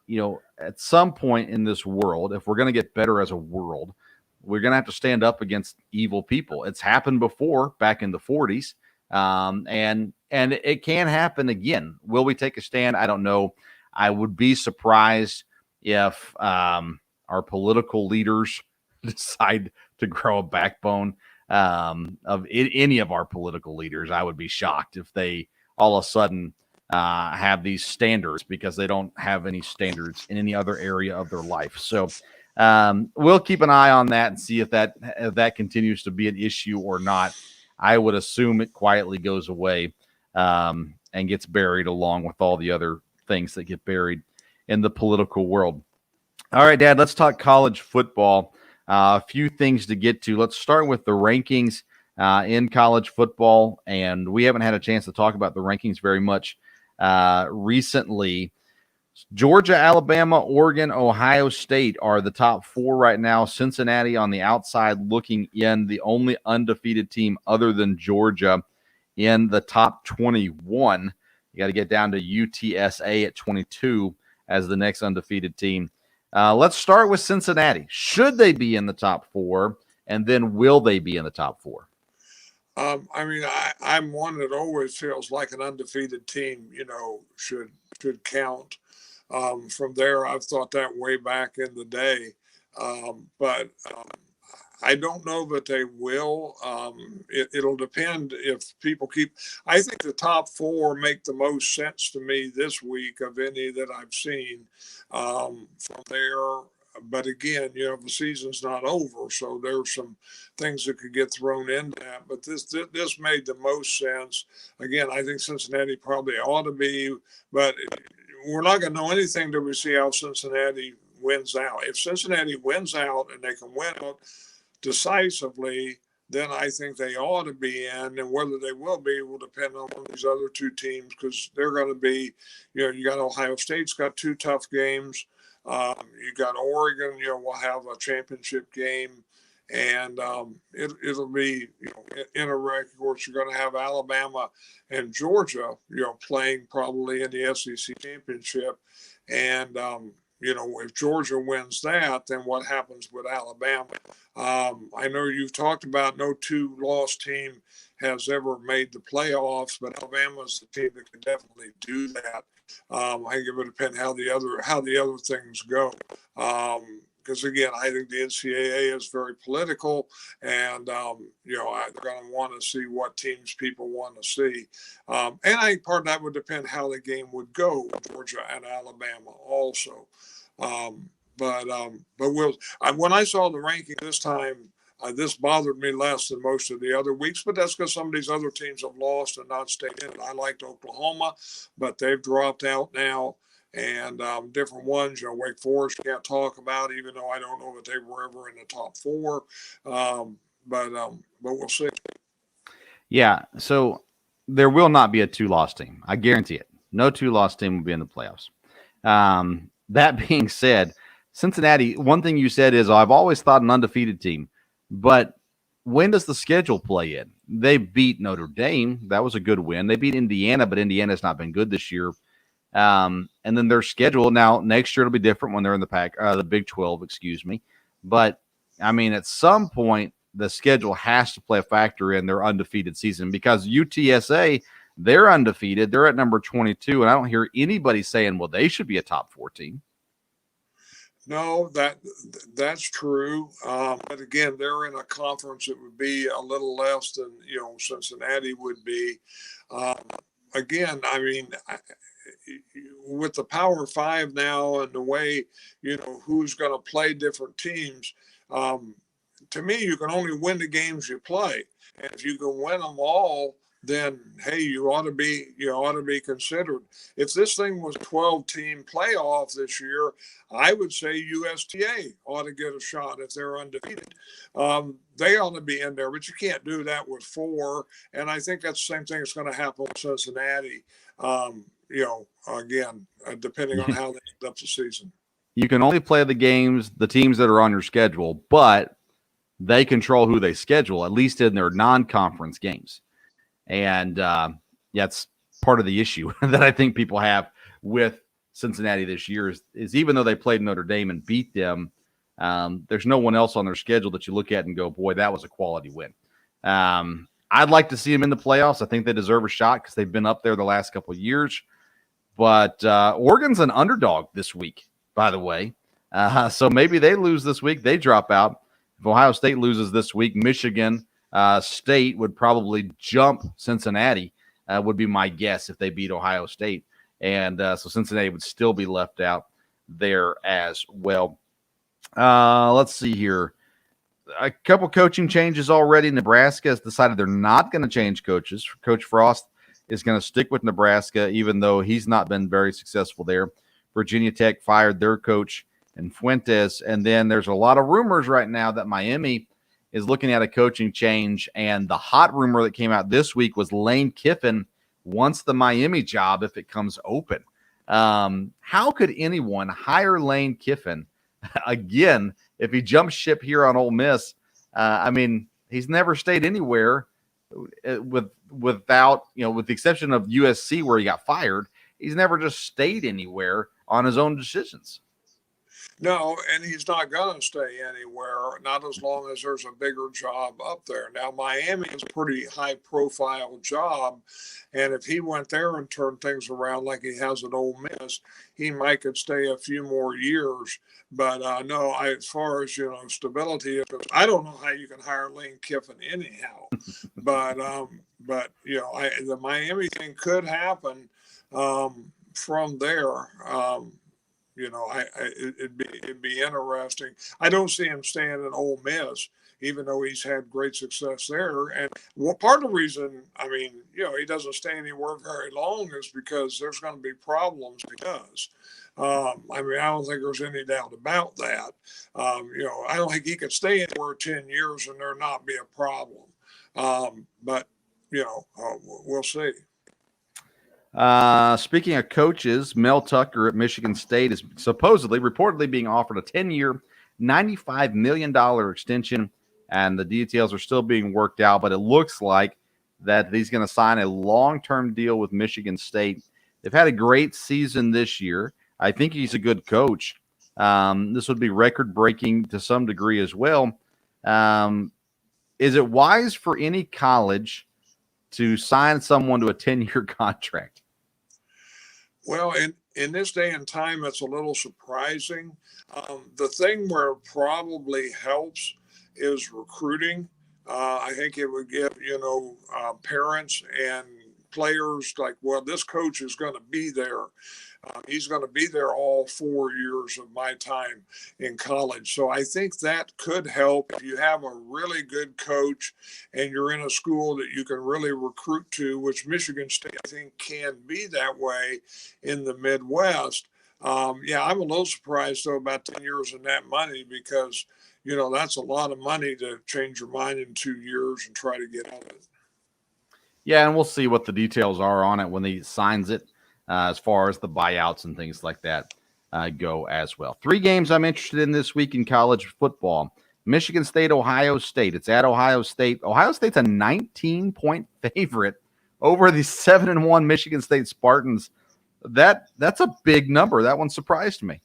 at some point in this world, if we're going to get better as a world, we're going to have to stand up against evil people. It's happened before back in the 40s. And it can happen again. Will we take a stand? I don't know. I would be surprised if our political leaders decide to grow a backbone of any of our political leaders. I would be shocked if they all of a sudden have these standards, because they don't have any standards in any other area of their life. So we'll keep an eye on that and see if that continues to be an issue or not. I would assume it quietly goes away and gets buried along with all the other things that get buried in the political world. All right, Dad, let's talk college football. A few things to get to. Let's start with the rankings in college football. And we haven't had a chance to talk about the rankings very much recently. Georgia, Alabama, Oregon, Ohio State are the top four right now. Cincinnati on the outside looking in, the only undefeated team other than Georgia in the top 21. You got to get down to UTSA at 22 as the next undefeated team. Let's start with Cincinnati. Should they be in the top four? And then will they be in the top four? I'm one that always feels like an undefeated team, should count. From there, I've thought that way back in the day. But I don't know that they will. It'll depend if people keep. I think the top four make the most sense to me this week of any that I've seen. From there, but again, the season's not over, so there's some things that could get thrown into that. But this made the most sense. Again, I think Cincinnati probably ought to be, but we're not going to know anything until we see how Cincinnati wins out. If Cincinnati wins out and they can win out decisively, then I think they ought to be in, and whether they will be will depend on these other two teams, because they're going to be, you got Ohio State's got two tough games. You got Oregon, will have a championship game, and it'll be, in a record. Of course, you're going to have Alabama and Georgia, playing probably in the SEC championship, and if Georgia wins that, then what happens with Alabama? I know you've talked about no two-loss team has ever made the playoffs, but Alabama's the team that can definitely do that. I think it would depend how the other things go. Because again, I think the NCAA is very political, and they're going to want to see what teams people want to see. And I think part of that would depend how the game would go with Georgia and Alabama also. But when I saw the ranking this time, this bothered me less than most of the other weeks, but that's because some of these other teams have lost and not stayed in it. I liked Oklahoma, but they've dropped out now, and different ones. Wake Forest can't talk about, even though I don't know that they were ever in the top four. But we'll see. Yeah, so there will not be a two-loss team. I guarantee it. No two-loss team will be in the playoffs. That being said, Cincinnati, one thing you said is, I've always thought an undefeated team, but when does the schedule play in? they beat Notre Dame. That was a good win. They beat Indiana, but Indiana's not been good this year. And then their schedule now next year it'll be different when they're in the Big 12, excuse me. But I mean, at some point, the schedule has to play a factor in their undefeated season because UTSA, they're undefeated. They're at number 22, and I don't hear anybody saying, well, they should be a top 4 team. No, that's true. But again, they're in a conference that would be a little less than, Cincinnati would be. Again, I mean, with the Power 5 now and the way, who's going to play different teams, to me, you can only win the games you play. And if you can win them all, then hey, you ought to be considered. If this thing was a 12-team playoff this year, I would say USTA ought to get a shot if they're undefeated. They ought to be in there, but you can't do that with 4. And I think that's the same thing that's going to happen with Cincinnati. Again, depending on how they end up the season. You can only play the teams that are on your schedule, but they control who they schedule, at least in their non-conference games. And that's part of the issue that I think people have with Cincinnati this year is even though they played Notre Dame and beat them, there's no one else on their schedule that you look at and go, boy, that was a quality win. I'd like to see them in the playoffs. I think they deserve a shot because they've been up there the last couple of years. But Oregon's an underdog this week, by the way. So maybe they lose this week. They drop out. If Ohio State loses this week, Michigan State would probably jump Cincinnati, would be my guess if they beat Ohio State. And so Cincinnati would still be left out there as well. Let's see here. A couple coaching changes already. Nebraska has decided they're not going to change coaches. Coach Frost is going to stick with Nebraska, even though he's not been very successful there. Virginia Tech fired their coach and Fuentes. And then there's a lot of rumors right now that Miami is looking at a coaching change. And the hot rumor that came out this week was Lane Kiffin wants the Miami job if it comes open. How could anyone hire Lane Kiffin again if he jumps ship here on Ole Miss? I mean, he's never stayed anywhere without, with the exception of USC where he got fired. He's never just stayed anywhere on his own decisions. No, and he's not going to stay anywhere, not as long as there's a bigger job up there. Now, Miami is a pretty high-profile job, and if he went there and turned things around like he has at Ole Miss, he might could stay a few more years. But no, as far as stability, I don't know how you can hire Lane Kiffin anyhow. but the Miami thing could happen from there. It'd be interesting. I don't see him staying at Ole Miss, even though he's had great success there. And part of the reason, he doesn't stay anywhere very long is because there's going to be problems because. I don't think there's any doubt about that. I don't think he could stay anywhere 10 years and there not be a problem. But we'll see. Speaking of coaches, Mel Tucker at Michigan State is reportedly being offered a 10-year, $95 million extension, and the details are still being worked out, but it looks like that he's going to sign a long-term deal with Michigan State. They've had a great season this year. I think he's a good coach. This would be record-breaking to some degree as well. Is it wise for any college to sign someone to a 10-year contract? Well, in this day and time, it's a little surprising. The thing where it probably helps is recruiting. I think it would give, parents and players like, well, this coach is going to be there. He's going to be there all 4 years of my time in college. So I think that could help if you have a really good coach and you're in a school that you can really recruit to, which Michigan State, I think, can be that way in the Midwest. I'm a little surprised, though, about 10 years and that money because, that's a lot of money to change your mind in 2 years and try to get out of it. Yeah, and we'll see what the details are on it when he signs it. As far as the buyouts and things like that go as well. 3 games I'm interested in this week in college football. Michigan State, Ohio State. It's at Ohio State. Ohio State's a 19-point favorite over the 7-1 Michigan State Spartans. That's a big number. That one surprised me.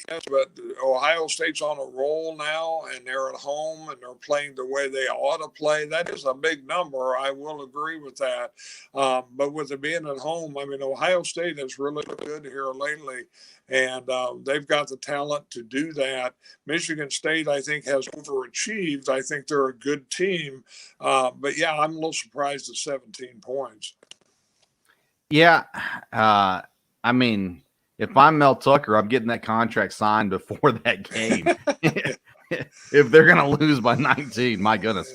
Yes, but Ohio State's on a roll now, and they're at home, and they're playing the way they ought to play. That is a big number. I will agree with that. But with it being at home, I mean, Ohio State has really looked good here lately, and they've got the talent to do that. Michigan State, I think, has overachieved. I think they're a good team. But, yeah, I'm a little surprised at 17 points. Yeah, I mean – if I'm Mel Tucker, I'm getting that contract signed before that game. If they're going to lose by 19, my goodness.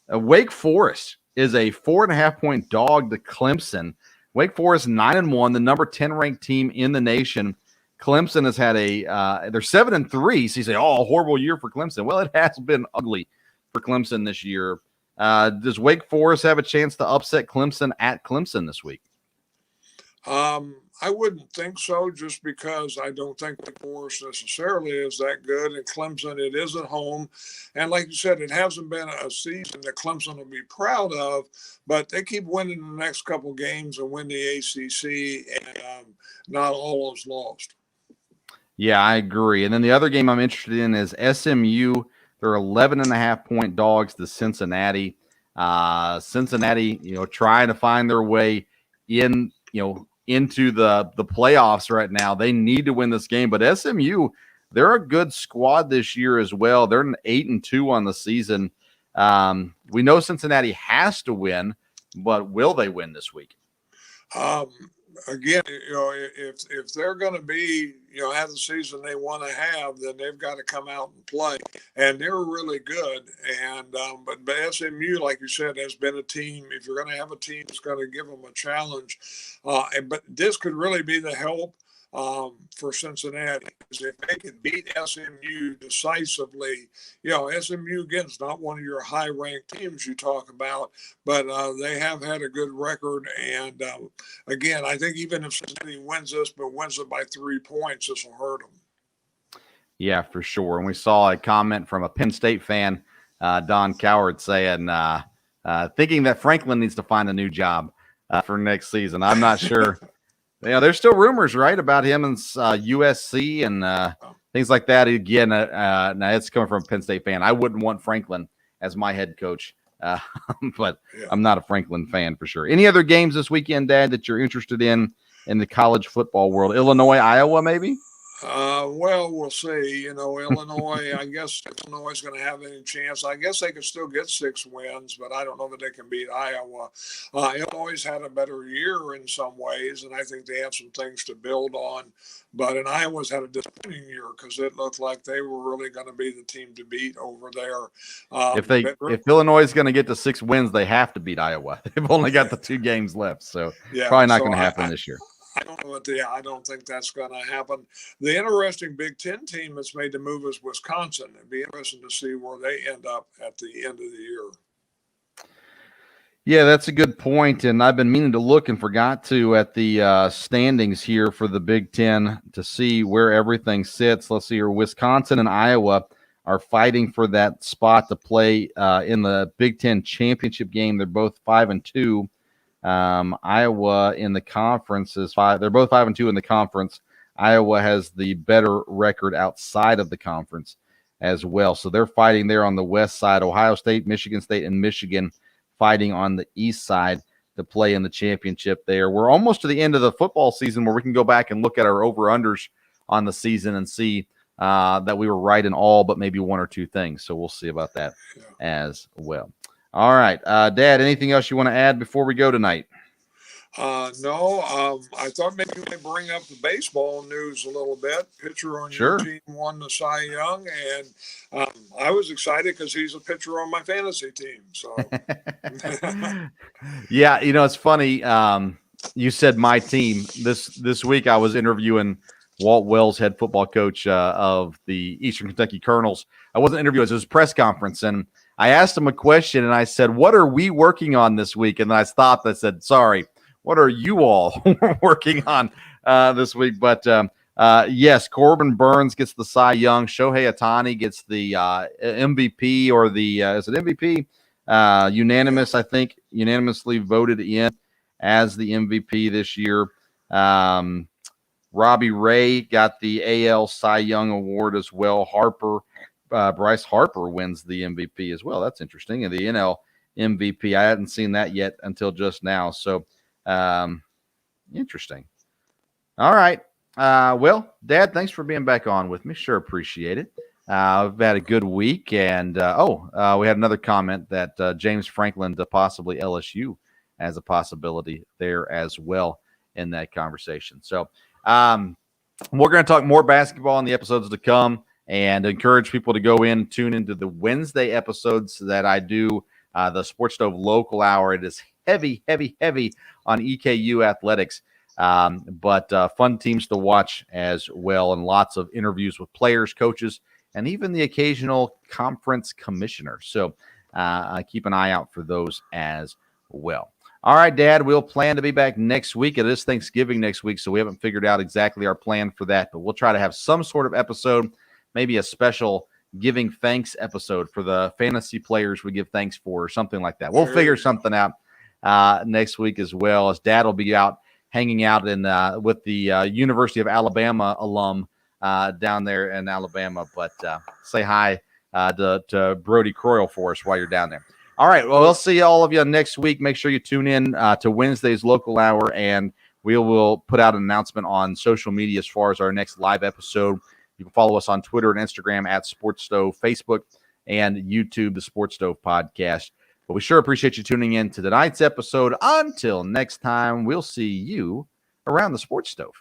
Wake Forest is a 4.5-point dog to Clemson. Wake Forest 9-1, the number 10 ranked team in the nation. Clemson has had they're 7-3. So you say, oh, a horrible year for Clemson. Well, it has been ugly for Clemson this year. Does Wake Forest have a chance to upset Clemson at Clemson this week? I wouldn't think so, just because I don't think the Forest necessarily is that good. And Clemson, it is at home. And like you said, it hasn't been a season that Clemson will be proud of, but they keep winning the next couple games and win the ACC, and not all is lost. Yeah, I agree. And then the other game I'm interested in is SMU. They're 11.5-point dogs to Cincinnati. Cincinnati, trying to find their way in, into the playoffs right now. They need to win this game, but SMU, they're a good squad this year as well. They're an 8-2 on the season. We know Cincinnati has to win, but will they win this week? Again, if they're going to be, have the season they want to have, then they've got to come out and play. And they're really good. And but SMU, like you said, has been a team. If you're going to have a team that's going to give them a challenge, but this could really be the help for Cincinnati, because if they could beat SMU decisively, SMU again is not one of your high-ranked teams you talk about, but they have had a good record. And again, I think even if Cincinnati wins this, but wins it by 3 points, this will hurt them. Yeah, for sure. And we saw a comment from a Penn State fan, Don Coward, saying, thinking that Franklin needs to find a new job for next season. I'm not sure. Yeah, there's still rumors, right, about him and USC and things like that. Again, now it's coming from a Penn State fan. I wouldn't want Franklin as my head coach, but yeah. I'm not a Franklin fan for sure. Any other games this weekend, Dad, that you're interested in the college football world? Illinois, Iowa, maybe? Well, we'll see. Illinois, I guess Illinois is going to have any chance. I guess they could still get 6 wins, but I don't know that they can beat Iowa. Illinois had a better year in some ways, and I think they have some things to build on. But in Iowa's had a disappointing year because it looked like they were really going to be the team to beat over there. If Illinois is going to get to 6 wins, they have to beat Iowa. They've only got the 2 games left, so probably not going to happen this year. I don't know, I don't think that's going to happen. The interesting Big Ten team that's made the move is Wisconsin. It'd be interesting to see where they end up at the end of the year. Yeah, that's a good point. And I've been meaning to look and forgot to at the standings here for the Big Ten to see where everything sits. Let's see here. Wisconsin and Iowa are fighting for that spot to play in the Big Ten championship game. They're both 5-2. Iowa in the conference is 5. They're both 5-2 in the conference. Iowa has the better record outside of the conference as well. So they're fighting there on the west side. Ohio State, Michigan State, and Michigan fighting on the east side to play in the championship there. We're almost to the end of the football season where we can go back and look at our over-unders on the season and see that we were right in all but maybe 1 or 2 things. So we'll see about that as well. All right. Dad, anything else you want to add before we go tonight? No. I thought maybe you might bring up the baseball news a little bit. Pitcher on your team won the Cy Young, and I was excited because he's a pitcher on my fantasy team. So, yeah, it's funny. You said my team. This week I was interviewing Walt Wells, head football coach of the Eastern Kentucky Colonels. I wasn't interviewing; it was a press conference, and I asked him a question, and I said, "What are we working on this week?" And then I stopped. I said, "Sorry, what are you all working on this week?" But Yes, Corbin Burns gets the Cy Young. Shohei Ohtani gets the MVP, or the is it MVP? Unanimous, I think, unanimously voted in as the MVP this year. Robbie Ray got the AL Cy Young Award as well. Bryce Harper wins the MVP as well. That's interesting. And the NL MVP, I hadn't seen that yet until just now. So, interesting. All right. Well, Dad, thanks for being back on with me. Sure appreciate it. I've had a good week. And, we had another comment that James Franklin to possibly LSU as a possibility there as well in that conversation. So, we're going to talk more basketball in the episodes to come, and encourage people to go in and tune into the Wednesday episodes that I do, the Sports Stove Local Hour. It is heavy on EKU athletics, but fun teams to watch as well, and lots of interviews with players, coaches, and even the occasional conference commissioner. So keep an eye out for those as well. All right, Dad, we'll plan to be back next week. It is Thanksgiving next week, so we haven't figured out exactly our plan for that, but we'll try to have some sort of episode, maybe a special giving thanks episode for the fantasy players we give thanks for, or something like that. We'll figure something out next week, as well as Dad will be out hanging out with the University of Alabama alum down there in Alabama. But say hi to Brody Croyle for us while you're down there. All right. Well, we'll see all of you next week. Make sure you tune in to Wednesday's Local Hour, and we will put out an announcement on social media as far as our next live episode. You can follow us on Twitter and Instagram at Sports Stove, Facebook, and YouTube, the Sports Stove Podcast. But we sure appreciate you tuning in to tonight's episode. Until next time, we'll see you around the Sports Stove.